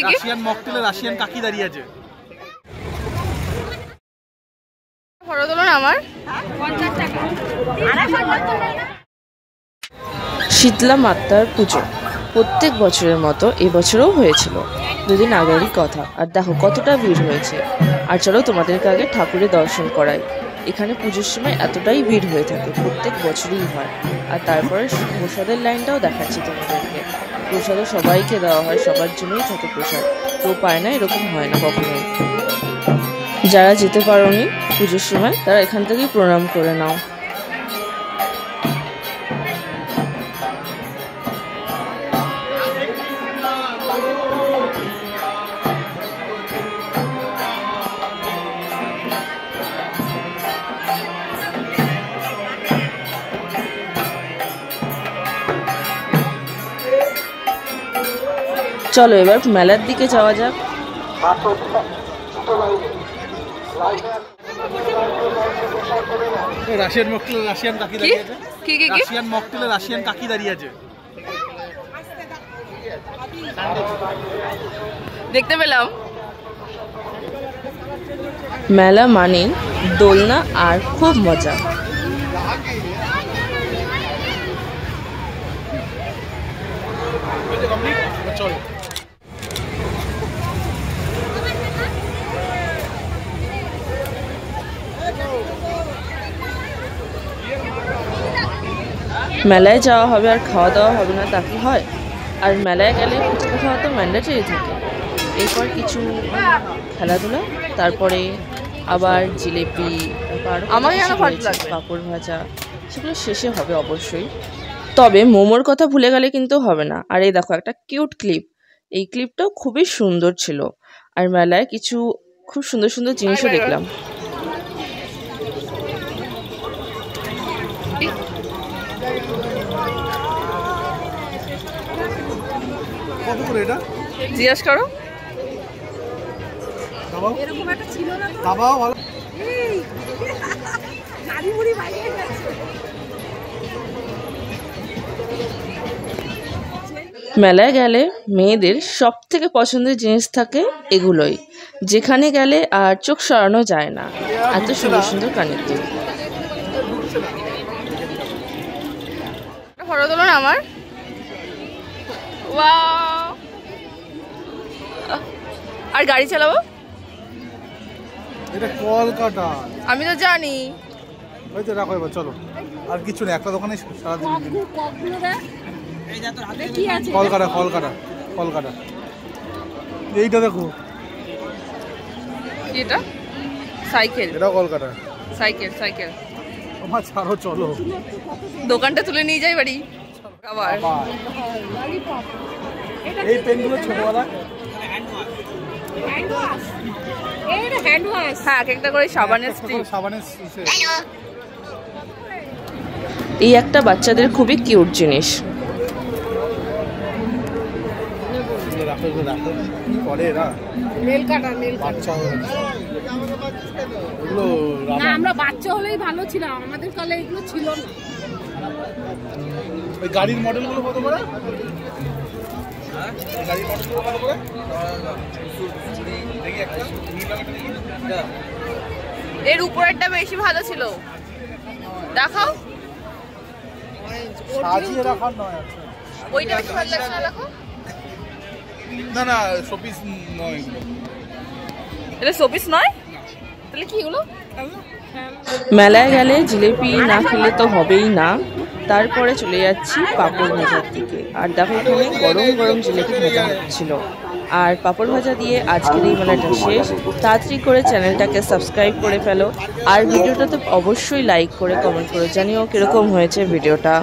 Russian মকটেলে Russian কাকি দাঁড়িয়ে আছে। শীতলা মাতার পুজো প্রত্যেক বছরের মতো এবছরও হয়েছিল। দুদিন আগেরই কথা, আর দেখো কতটা ভিড় হয়েছে। আর চলো তোমাদেরকে আগে ঠাকুরের দর্শন করাই। এখানে পুজোর সময় এতটাই ভিড় হয়ে থাকে, প্রত্যেক বছরই হয়। আর তারপরে প্রসাদের লাইনটাও দেখাচ্ছি তোমাদেরকে। প্রসাদও সবাইকে দেওয়া হয়, সবার জন্যই থাকে প্রসাদ। কেউ পায় না এরকম হয় না কখনোই। যারা যেতে পারোনি পুজোর সময় তারা এখান থেকেই প্রণাম করে নাও। চলো এবার মেলার দিকে যাওয়া যাক। রাশিয়ান মকটেলে রাশিয়ান কাকি দাঁড়িয়ে আছে। রাশিয়ান মকটেলে রাশিয়ান কাকি দাঁড়িয়ে আছে। দেখতে পেলাম। মেলা মানে দোলনা আর খুব মজা। মেলায় যাওয়া হবে আর খাওয়া দাওয়া হবে না তা কি হয়? আর মেলায় গেলে ফুচকা খাওয়া তো ম্যান্ডেটরি থাকে। এরপর কিছু খেলাধুলা, তারপরে আবার জিলেপি, পাঁপড় ভাজা, সেগুলো শেষে হবে অবশ্যই। তবে মোমোর কথা ভুলে গেলে কিন্তু হবে না। আর এই দেখো একটা কিউট ক্লিপ, এই ক্লিপটাও খুবই সুন্দর ছিল। আর মেলায় কিছু খুব সুন্দর সুন্দর জিনিসও দেখলাম। কত করে এটা জিজ্ঞেস করো। এরকম একটা ছিল না, দাবাও ভালো। মেলায় গেলে মেয়েদের সব থেকে পছন্দের জিনিস থাকে এগুলোই। যেখানে গেলে আর চোখ সরানো যায় না, এত সুন্দর সুন্দর কানের দুল। ফটো তোলো আমার। আর গাড়ি চালাবো। এটা কলকাতা, আমি তো জানি। ওই তো রাখো এবার, চলো। আর কিছু নেই, একটা দোকানে সারাদিন। কলকাতা কলকাতা কলকাতা, এইটা দেখো। এটা সাইকেল, এটা কলকাতা সাইকেল সাইকেল। আমার ছাড়ো, চলো দোকানটা তুলে নিয়ে যাই বাড়ি। আবার এই পেনগুলো ছোটবেলা হ্যাঁ, একটা করে সাবানের স্ট্রিপ। এই একটা বাচ্চাদের খুবই কিউট জিনিস। আমরা বাচ্চা হলেই ভালো ছিলাম, আমাদের কালে এগুলো ছিল না। ওই গাড়ির মডেলগুলো কত করে? গাড়ির মডেলগুলো কত করে? এর উপরেরটা বেশি ভালো ছিল, দেখাও। সাজিয়ে রাখার নয়, ওইটা বেশি ভালো লাগছে না, দেখো। না না, শোপিস নয় এগুলো। এটা শোপিস নয়, তাহলে কি এগুলো? মেলায় গেলে জিলিপি না খেলে তো হবেই না। তারপরে চলে যাচ্ছি পাঁপড় ভাজার দিকে। আর দেখো এখানে গরম গরম জিলিপি ভাজা হচ্ছিল। আর পাঁপড় ভাজা দিয়ে আজকের এই মেলাটা শেষ। তাড়াতাড়ি করে চ্যানেলটাকে সাবস্ক্রাইব করে ফেলো। আর ভিডিওটাতে অবশ্যই লাইক করে কমেন্ট করে জানিও কিরকম হয়েছে ভিডিওটা।